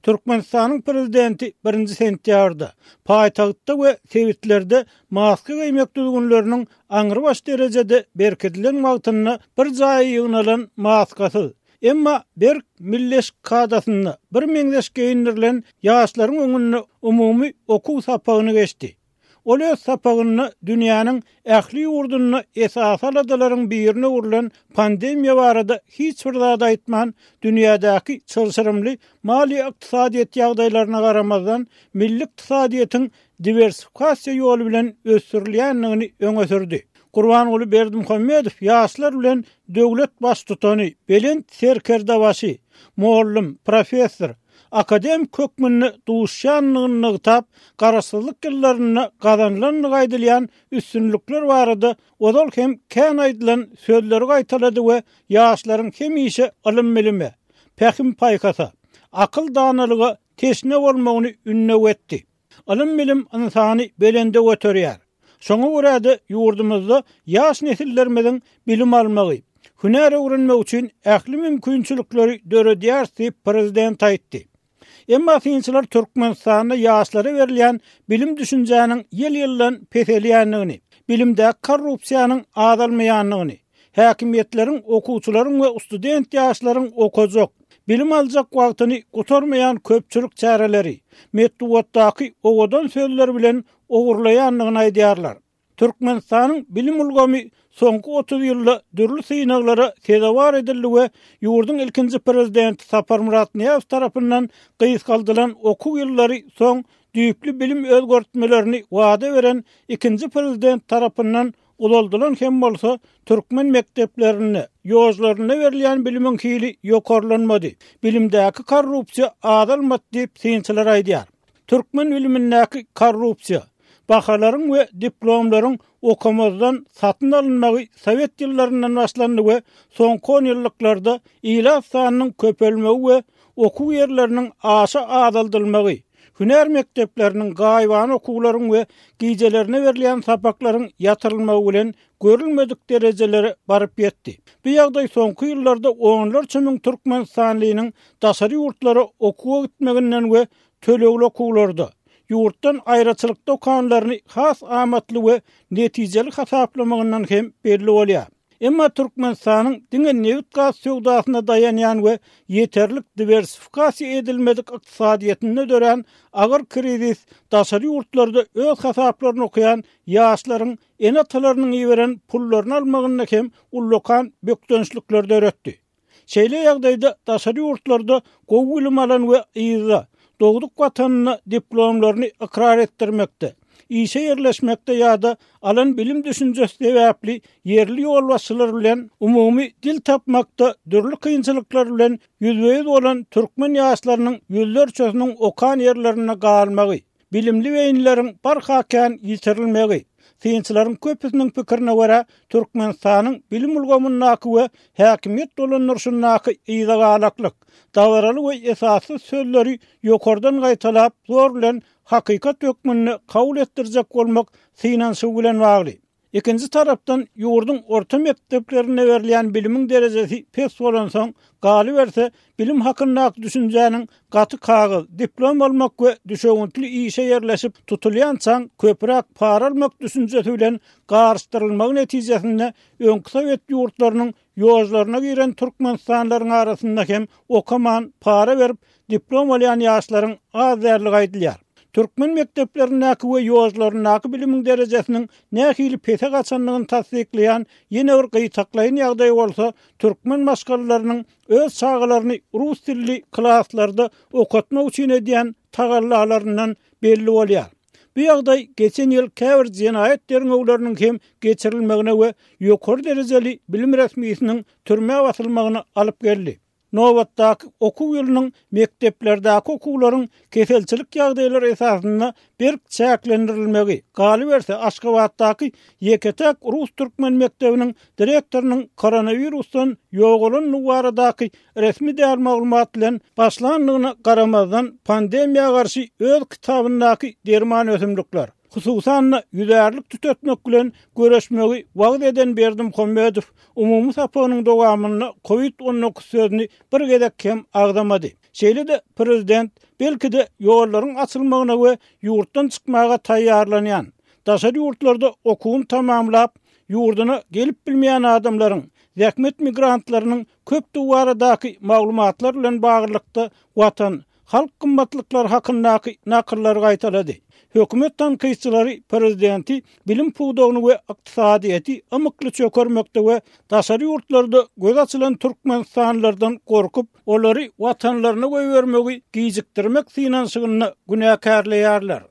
Türkmenistanyň prezidenti 1-nji sentýabrda paýtagtda we sewitlerde maska giýmek düzgünleriniň aňry baş derejede berkedilen wagtyny bir jaýa ýygnalan maskasy. Emma bir milleş kadasyny bir meňdeş giyindirilen ýaşlaryň öňüne umumy okuw sapagyny geçdi. Ol öz sapagyny dünýäniň ähli ýurduny esas aladalaryň birine urulan pandemiýa barada hiç bir zat aýtman dünýädäki çylşyrymly mali ykdysadyýet ýagdaýlaryna garamazdan milli ykdysadyýetiň diversifikasiýa ýolu bilen ösürilýänligini öňe sürdi. Gurbanoğlu Berdimuhammedow ýaşlar bilen döwlet baş tutany, belent serkerdawaşy, muallim, professor, akademik hökmünni duşanlygyny ňygytap, garaşsyzlyk ýyllaryny gazanylanyny gaýdylýan üstünlükler barada odal hem kän aýdylan sözleri gaýtalady we ýaşlaryň hemişe ilm bilime, pähim paýkasa, akyl danalygy teşne bolmagyny ünne etdi. Ilm bilim insany belende götürýär. Şoňa görä ýurdumyzda ýaş nesillerimiň bilim almagy, hünär öwrenmek üçin ähli mümkinçilikleri döredýär diýip prezident aýtdy. Emma finçiler Türkmenistanyň ýaşlara berilýän bilim düşünjäniň ýyl-ýyldan peselýänligini, bilimde korrupsiýanyň azalmaýanlygyny, häkimiýetleriň, okuwçylaryň we student ýaşlaryň okajak, bilim aljak wagtyny gutarmaýan köpçülik çäreleri, metduwatdaky owadan sözler bilen ogurlaýanlygyny aýdýarlar. Türkmenistanyň bilim ulgamy soňky 30 ýylda dürli synaglara sezawar edildi we ýurdun ilkinji prezidenti Sapar Murat Niýazow tarapyndan gyýykaldylan okuw ýyllary soň düýpli bilim özgörtmelerini wada beren ikinji prezident tarapyndan ululdylan hem bolsa türkmen mekteplerini, ýoşlaryna berilýän bilimiň hili ýokarlanmady. Bilimdäki korrupsiýa azalmady diýip synçylar aýdýar. Türkmen bilimindäki korrupsiýa, bahalaryň we diplomlaryň okamazdan satyn alınmagy Sowet ýyllaryndan başlandy we soňky 10 ýyllyklarda ilaf sanynyň köpelmegi we okuw ýerleriniň aşa azaldylmagy, hünär mektepleriniň gaýban okuwlaryň we gijelerine berilýän sapaklaryň ýatyrylmagy bilen görülmedik derejelere baryp ýetdi. Bu ýagdaý soňky ýyllarda onlarça müň türkmenistanlynyň daşary ýurtlary okuwa gitmeginden we tölegli okuwlarda ýurtdan aýraçylykda okanlaryny has amatly we netijeli hasaplamagynyň hem belli bolýar. Emma Türkmenistanyň diňe newit gaz söwdasyna dayanýan we ýeterlik diversifikasiýa edilmedik ykdysadyýetine dören agyr krizis daşary ýurtlarda öz hasaplaryny okuyan ýaşlaryň enatalarynyň ýiberen pullaryny almagyna hem ullokan bökdönçlikler döretdi. Şeýle ýagdaýda daşary ýurtlarda gowy bilim alan we ýyza dogduk watanyny diplomlaryny ikrar etdirmekde, işe yerleşmekde ýa-da alan bilim düşünjesi sebäpli yerli ýolbaşçylar bilen umumy dil tapmakda dürli kynçylyklar bilen ýüzbeýiz bolan türkmen ýaşlarynyň ýüzlerçesiniň okan ýerlerine galmagy, bilimli beýinleriň barhakän ýitirilmegi, synçylaryň köpüsiniň pikirine görä Türkmenistanyň bilim ulgamynyňky we häkimiýet dolanýarşynyňky ýyzagalaklyk, dawaraly we esasy sözleri ýokardan gaýtalap zor bilen hakykat hökmüni kabul etdirjek bolmak synansy bilen bagly. Ikinji tarapdan ýurdun orta mekteplerine berilýän bilimiň derejesi pes bolan soň galy berse bilim hakyndaky düşünjäniň gaty kagyz, diplom almak we düşegintli işe yerleşip tutulýan saň köpürak para almak düşünjesi bilen garşdyrylmagy netijesinde öňkü Sowet ýurtlarynyň ýoşlaryna giren türkmenistanlaryň arasynda hem okaman, para berip diplom alýan ýaşlaryň az därligi aýdylýar. Türkmen mekteplerindäki we ýoşlarynyň bilimiň derejesiniň nähili pese gaçanlygyny tasdikleýän ýene bir gyýtaklaýan ýagdaý bolsa, türkmen maşgallarynyň öz çağalaryny rus dilli klasslarda okatmak üçin edýän tagallalaryndan belli bolýar. Bu ýagdaý geçen ýyl käbir jenaýetleriň öwleriniň hem geçirilmegine we ýokary derejeli bilim resmiýetiniň türmäge basylmagyna alyp geldi. Nowatdaky okuw ýylynyň mekteplerdäki okuwlaryň keselçilik ýagdaýlary esasynda bir çäklendirilmegi, galy berse Aşgabatdaky Ýeketek Rus türkmen mektebiniň direktorynyň koronavirusdan ýogulan nuwaradaky resmi däl maglumat bilen başlanlygyna garamazdan pandemiýaga garşy öz kitabyndaky derman ösümlikler hususan ýüzärlik tütetmek bilen göreşmegi wagt eden Berdimuhammedow umumy sapanyň dowamyny COVID-19 sözüni bir gedek hem agdamady. Şeýle de prezident belki de ýollaryň açylmagyna we ýurtdan çykmaga taýýarlanýan. Daşary ýurtlarda okuwyn tamamlap, ýurduna gelip bilmeýän adamlaryň, zähmet migrantlarynyň köp duwaradaky maglumatlar bilen baglanykda watan, halk gymmatlyklar hakyndaky nakyllar gaýtalady. Hökümet tanqyçylary prezidenti bilim puwdagyny we ykdysadyýety amykly çökermekde we daşary ýurtlarda göz açylan türkmenstanlardan gorkup, olary watanlaryna goýbermegi gijikdirmek synanşygyny günäkärleýärler.